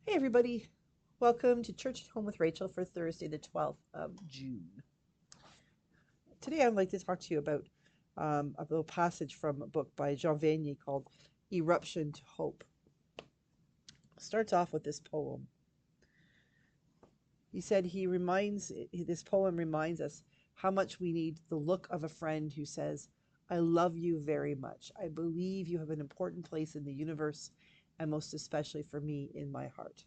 Hey, everybody. Welcome to Church at Home with Rachel for Thursday, the 12th of June. Today, I'd like to talk to you about a little passage from a book by Jean Vanier called Eruption to Hope. It starts off with this poem. He said this poem reminds us how much we need the look of a friend who says, I love you very much. I believe you have an important place in the universe, and most especially for me in my heart.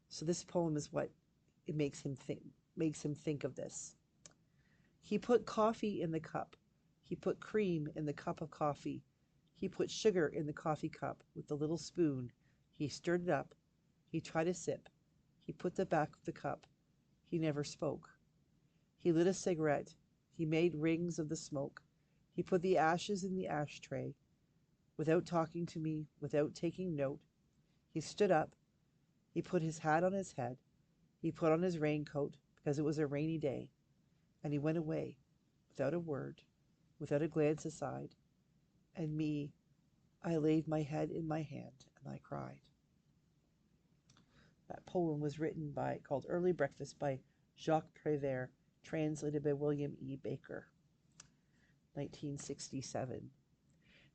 So this poem is what it makes him think of this. He put coffee in the cup. He put cream in the cup of coffee. He put sugar in the coffee cup with the little spoon. He stirred it up. He tried a sip. He put the back of the cup. He never spoke. He lit a cigarette. He made rings of the smoke. He put the ashes in the ashtray. Without talking to me, without taking note, he stood up. He put his hat on his head. He put on his raincoat because it was a rainy day, and he went away without a word, without a glance aside. And me, I laid my head in my hand and I cried. That poem was called Early Breakfast by Jacques Prévert, translated by William E. Baker, 1967.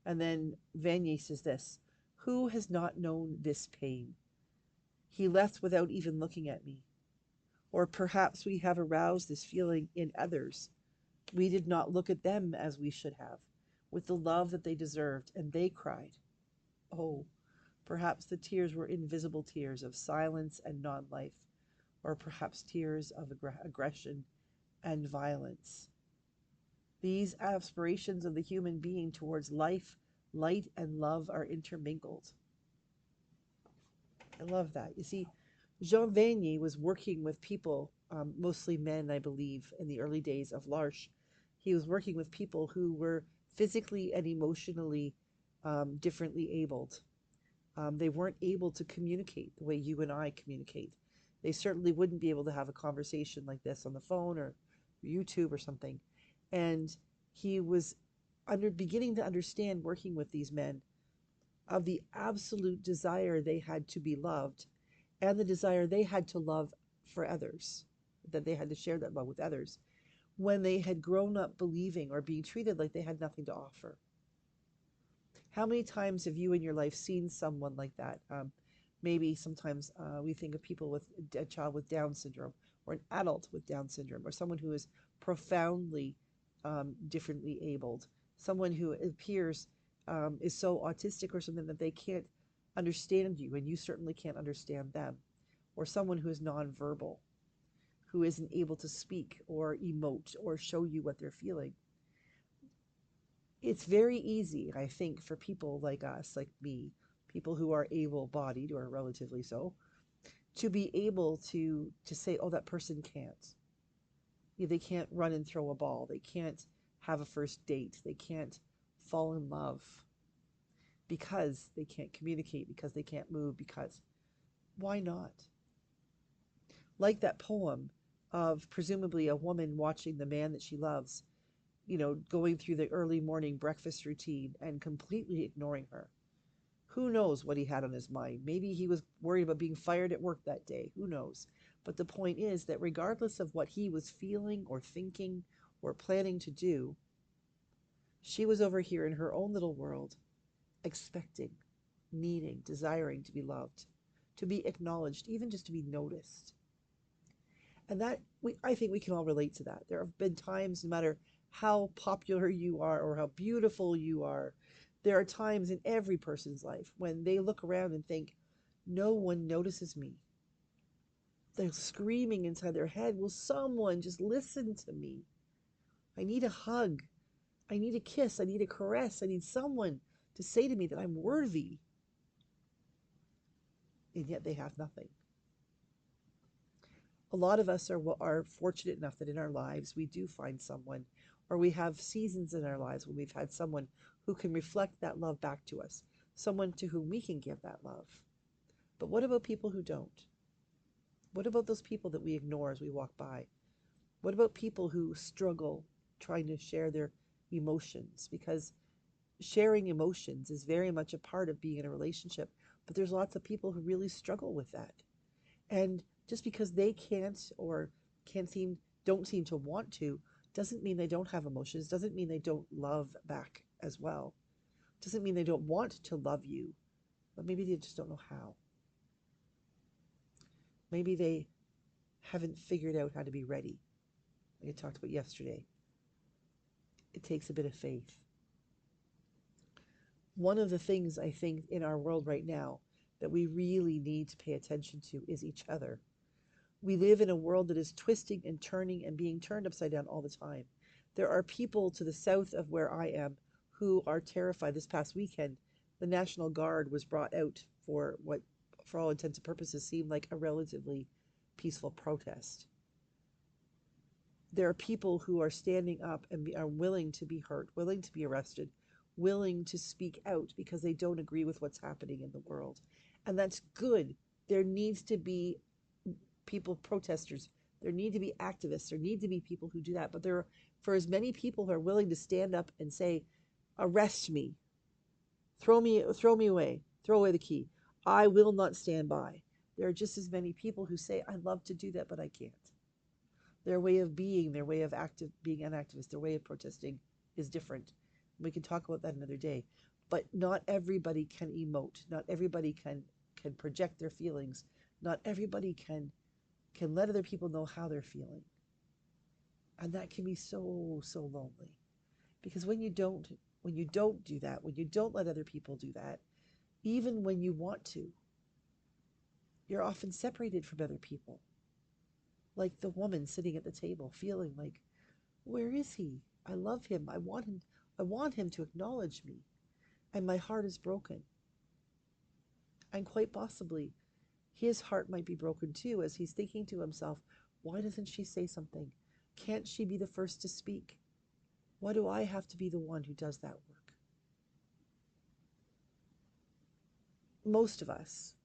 And then Vanier says this: Who has not known this pain? He left without even looking at me. Or perhaps we have aroused this feeling in others. We did not look at them as we should have, with the love that they deserved, and they cried. Oh, perhaps the tears were invisible tears of silence and non life, or perhaps tears of aggression and violence. These aspirations of the human being towards life, light, and love are intermingled. I love that. You see, Jean Vanier was working with people, mostly men, I believe, in the early days of L'Arche. He was working with people who were physically and emotionally differently abled. They weren't able to communicate the way you and I communicate. They certainly wouldn't be able to have a conversation like this on the phone or YouTube or something. And he was beginning to understand, working with these men, of the absolute desire they had to be loved and the desire they had to love for others, that they had to share that love with others when they had grown up believing or being treated like they had nothing to offer. How many times have you in your life seen someone like that? Maybe sometimes we think of people with a child with Down syndrome, or an adult with Down syndrome, or someone who is profoundly differently abled, someone who appears is so autistic or something that they can't understand you, and you certainly can't understand them, or someone who is nonverbal, who isn't able to speak or emote or show you what they're feeling. It's very easy, I think, for people like us, like me, people who are able-bodied or relatively so, to be able to say, "Oh, that person can't. They can't run and throw a ball. They can't have a first date. They can't fall in love because they can't communicate, because they can't move, because why not?" Like that poem of presumably a woman watching the man that she loves, going through the early morning breakfast routine and completely ignoring her. Who knows what he had on his mind? Maybe he was worried about being fired at work that day. Who knows? But the point is that regardless of what he was feeling or thinking or planning to do, she was over here in her own little world, expecting, needing, desiring to be loved, to be acknowledged, even just to be noticed. And I think we can all relate to that. There have been times, no matter how popular you are or how beautiful you are, there are times in every person's life when they look around and think, no one notices me. They're screaming inside their head, will someone just listen to me? I need a hug. I need a kiss. I need a caress. I need someone to say to me that I'm worthy. And yet they have nothing. A lot of us are fortunate enough that in our lives we do find someone, or we have seasons in our lives when we've had someone who can reflect that love back to us, someone to whom we can give that love. But what about people who don't? What about those people that we ignore as we walk by? What about people who struggle trying to share their emotions? Because sharing emotions is very much a part of being in a relationship, but there's lots of people who really struggle with that. And just because they can't or can't seem don't seem to want to doesn't mean they don't have emotions, doesn't mean they don't love back as well. Doesn't mean they don't want to love you, but maybe they just don't know how. Maybe they haven't figured out how to be ready. Like I talked about yesterday. It takes a bit of faith. One of the things I think in our world right now that we really need to pay attention to is each other. We live in a world that is twisting and turning and being turned upside down all the time. There are people to the south of where I am who are terrified. This past weekend, the National Guard was brought out for what, for all intents and purposes, seemed like a relatively peaceful protest. There are people who are standing up and are willing to be hurt, willing to be arrested, willing to speak out because they don't agree with what's happening in the world. And that's good. There needs to be people, protesters. There need to be activists. There need to be people who do that. But there are, for as many people who are willing to stand up and say, arrest me, throw me away, throw away the key. I will not stand by. There are just as many people who say, I'd love to do that, but I can't. Their way of being, their way of being an activist, their way of protesting is different. We can talk about that another day. But not everybody can emote. Not everybody can project their feelings. Not everybody can let other people know how they're feeling. And that can be so lonely. Because when you don't do that, when you don't let other people do that, even when you want to, you're often separated from other people. Like the woman sitting at the table, feeling like, where is he? I love him. I want him to acknowledge me. And my heart is broken. And quite possibly, his heart might be broken too, as he's thinking to himself, why doesn't she say something? Can't she be the first to speak? Why do I have to be the one who does that work? Most of us,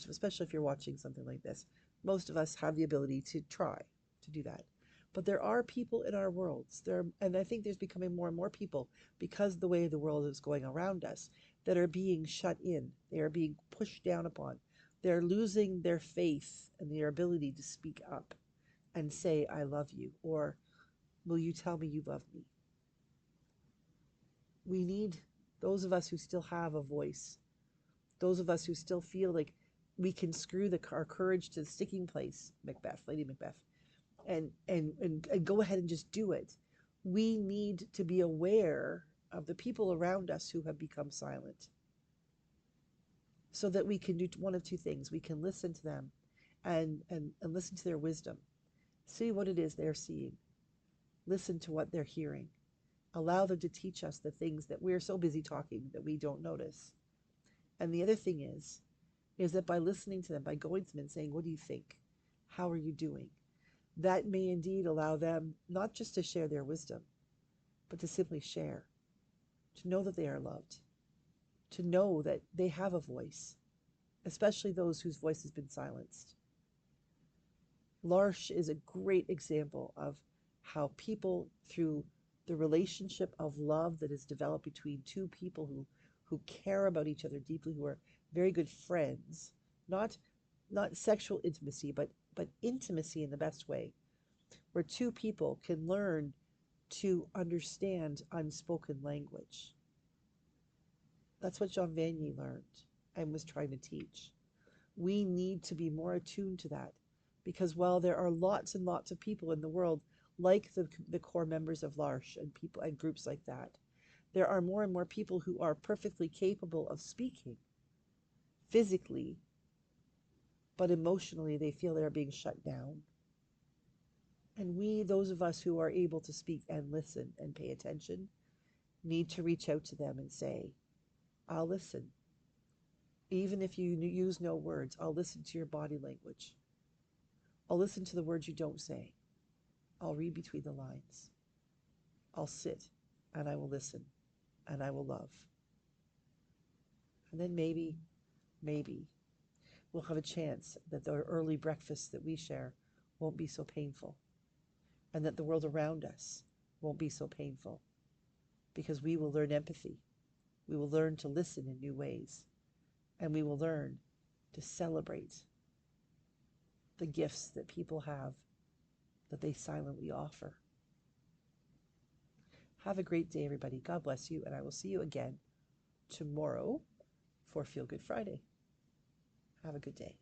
especially if you're watching something like this, most of us have the ability to try to do that. But there are people in our worlds, and I think there's becoming more and more people, because the way the world is going around us, that are being shut in. They are being pushed down upon. They're losing their faith and their ability to speak up and say, I love you, or will you tell me you love me? We need those of us who still have a voice, those of us who still feel like we can screw our courage to the sticking place, Lady Macbeth, and go ahead and just do it. We need to be aware of the people around us who have become silent, so that we can do one of two things. We can listen to them and listen to their wisdom, see what it is they're seeing, listen to what they're hearing, allow them to teach us the things that we're so busy talking that we don't notice. And the other thing is that by listening to them, by going to them and saying, what do you think? How are you doing? That may indeed allow them not just to share their wisdom, but to simply share, to know that they are loved, to know that they have a voice, especially those whose voice has been silenced. L'Arche is a great example of how people, through the relationship of love that is developed between two people who care about each other deeply, who are very good friends, not sexual intimacy, but intimacy in the best way, where two people can learn to understand unspoken language. That's what Jean Vanier learned and was trying to teach. We need to be more attuned to that, because while there are lots and lots of people in the world like the core members of L'Arche and people and groups like that, there are more and more people who are perfectly capable of speaking physically, but emotionally they feel they're being shut down. And we, those of us who are able to speak and listen and pay attention, need to reach out to them and say, I'll listen. Even if you use no words, I'll listen to your body language. I'll listen to the words you don't say. I'll read between the lines. I'll sit and I will listen and I will love. And then maybe we'll have a chance that the early breakfasts that we share won't be so painful, and that the world around us won't be so painful, because we will learn empathy. We will learn to listen in new ways, and we will learn to celebrate the gifts that people have that they silently offer. Have a great day, everybody. God bless you, and I will see you again tomorrow for Feel Good Friday. Have a good day.